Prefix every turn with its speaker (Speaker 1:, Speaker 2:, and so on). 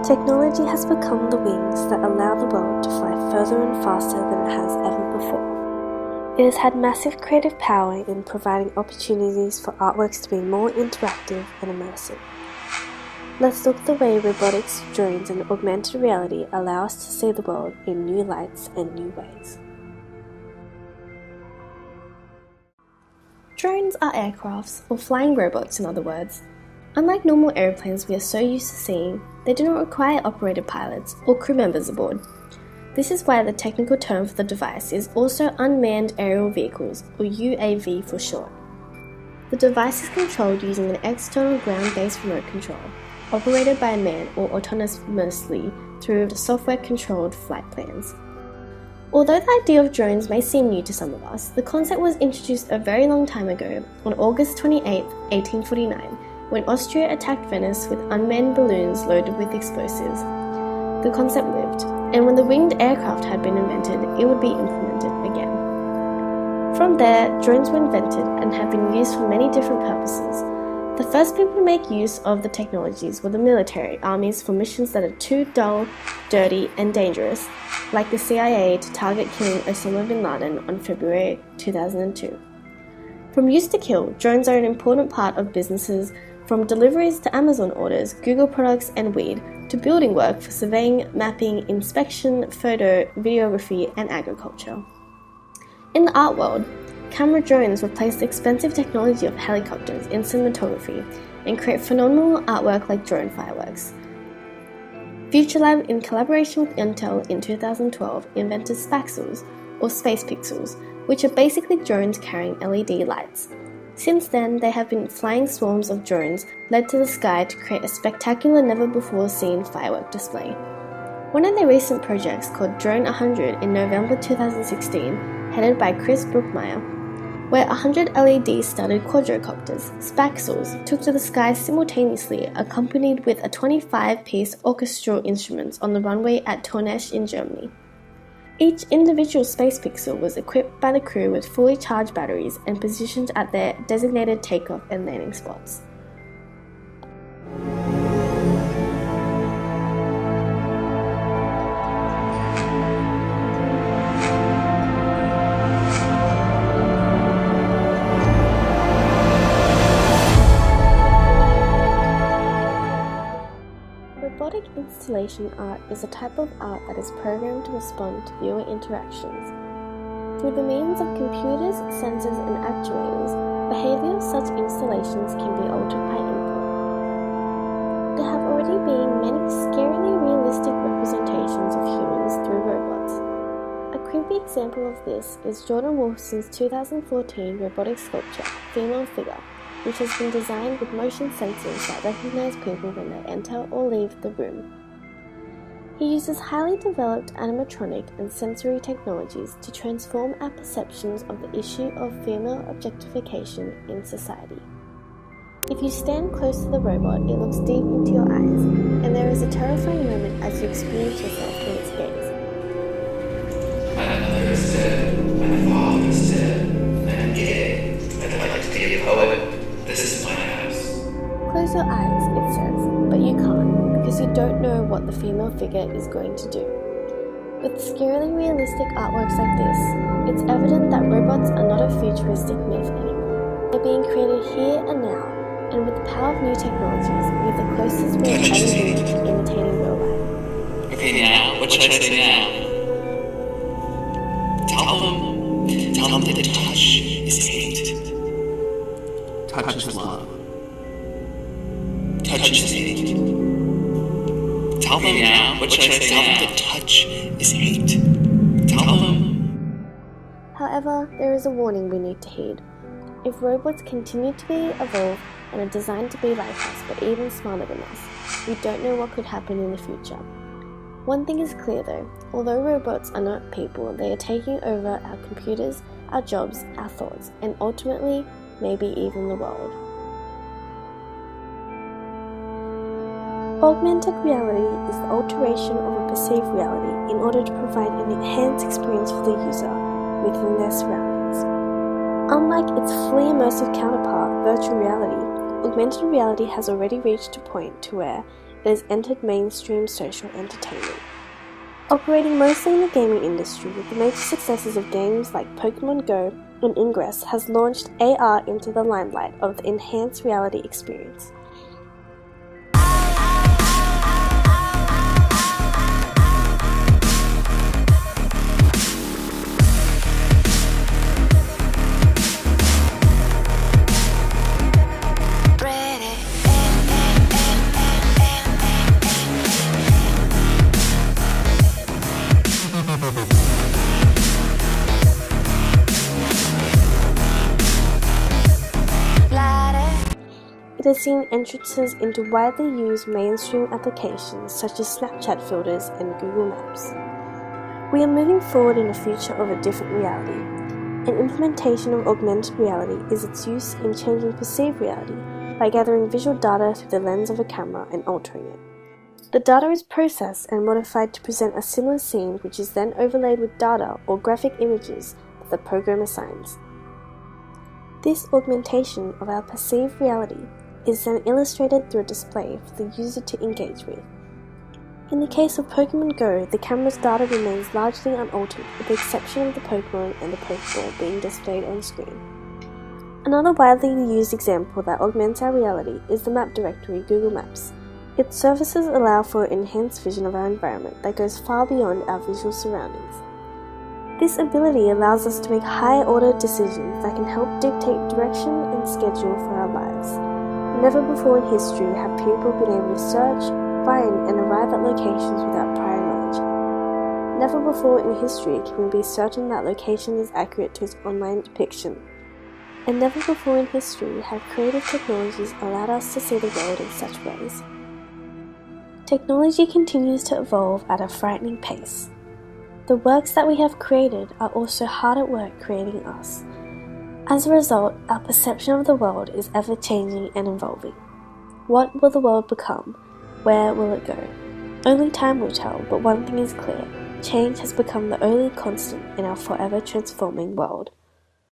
Speaker 1: Technology has become the wings that allow the world to fly further and faster than it has ever before. It has had massive creative power in providing opportunities for artworks to be more interactive and immersive. Let's look at the way robotics, drones, and augmented reality allow us to see the world in new lights and new ways.
Speaker 2: Drones are aircrafts, or flying robots in other words. Unlike normal airplanes we are so used to seeing, they do not require operator pilots or crew members aboard. This is why the technical term for the device is also Unmanned Aerial Vehicles, or UAV for short. The device is controlled using an external ground-based remote control, operated by a man or autonomously through software-controlled flight plans. Although the idea of drones may seem new to some of us, the concept was introduced a very long time ago, on August 28, 1849, when Austria attacked Venice with unmanned balloons loaded with explosives. The concept lived, and when the winged aircraft had been invented, it would be implemented again. From there, drones were invented and have been used for many different purposes. The first people to make use of the technologies were the military armies for missions that are too dull, dirty, and dangerous, like the CIA to target killing Osama bin Laden on February 2002. From use to kill, drones are an important part of businesses, from deliveries to Amazon orders, Google products and weed, to building work for surveying, mapping, inspection, photo, videography and agriculture. In the art world, camera drones replace the expensive technology of helicopters in cinematography and create phenomenal artwork like drone fireworks. FutureLab, in collaboration with Intel in 2012, invented Spaxels, or space pixels, which are basically drones carrying LED lights. Since then, there have been flying swarms of drones led to the sky to create a spectacular never-before-seen firework display. One of their recent projects, called Drone 100 in November 2016, headed by Chris Brookmeyer, where 100 LED-studded quadrocopters, Spaxels, took to the sky simultaneously, accompanied with a 25-piece orchestral instruments on the runway at Tornesch in Germany. Each individual space pixel was equipped by the crew with fully charged batteries and positioned at their designated takeoff and landing spots. Robotic installation art is a type of art that is programmed to respond to viewer interactions. Through the means of computers, sensors, and actuators, behavior of such installations can be altered by input. There have already been many scarily realistic representations of humans through robots. A creepy example of this is Jordan Wolfson's 2014 robotic sculpture, Female Figure, which has been designed with motion sensors that recognize people when they enter or leave the room. He uses highly developed animatronic and sensory technologies to transform our perceptions of the issue of female objectification in society. If you stand close to the robot, it looks deep into your eyes, and there is a terrifying moment as you experience yourself in its gaze.
Speaker 3: My mother is dead, my father is dead, I'm gay, I'd like to be a poet. This is my house.
Speaker 2: Close your eyes, it says, but you can't, because you don't know what the female figure is going to do. With scarily realistic artworks like this, it's evident that robots are not a futuristic myth anymore. They're being created here and now, and with the power of new technologies, we're the closest we've ever been to imitating real life.
Speaker 3: Okay, now, what should I say now? Tell them that touch is hate. Touch is love. Touch is hate. Tell them now. What should I say now? Tell them that touch is hate. Tell them.
Speaker 2: However, there is a warning we need to heed. If robots continue to be evolved and are designed to be like us, but even smarter than us, we don't know what could happen in the future. One thing is clear though, although robots are not people, they are taking over our computers, our jobs, our thoughts, and ultimately, maybe even the world.
Speaker 1: Augmented reality is the alteration of a perceived reality in order to provide an enhanced experience for the user within their surroundings. Unlike its fully immersive counterpart, virtual reality, augmented reality has already reached a point to where it has entered mainstream social entertainment. Operating mostly in the gaming industry, the major successes of games like Pokemon Go and Ingress has launched AR into the limelight of the enhanced reality experience. It has seen entrances into widely used mainstream applications such as Snapchat filters and Google Maps. We are moving forward in a future of a different reality. An implementation of augmented reality is its use in changing perceived reality by gathering visual data through the lens of a camera and altering it. The data is processed and modified to present a similar scene, which is then overlaid with data or graphic images that the program assigns. This augmentation of our perceived reality is then illustrated through a display for the user to engage with. In the case of Pokemon Go, the camera's data remains largely unaltered with the exception of the Pokemon and the Pokeball being displayed on screen. Another widely used example that augments our reality is the map directory Google Maps. Its services allow for an enhanced vision of our environment that goes far beyond our visual surroundings. This ability allows us to make higher-order decisions that can help dictate direction and schedule for our lives. Never before in history have people been able to search, find, and arrive at locations without prior knowledge. Never before in history can we be certain that location is accurate to its online depiction. And never before in history have creative technologies allowed us to see the world in such ways. Technology continues to evolve at a frightening pace. The works that we have created are also hard at work creating us. As a result, our perception of the world is ever-changing and evolving. What will the world become? Where will it go? Only time will tell, but one thing is clear: change has become the only constant in our forever transforming world.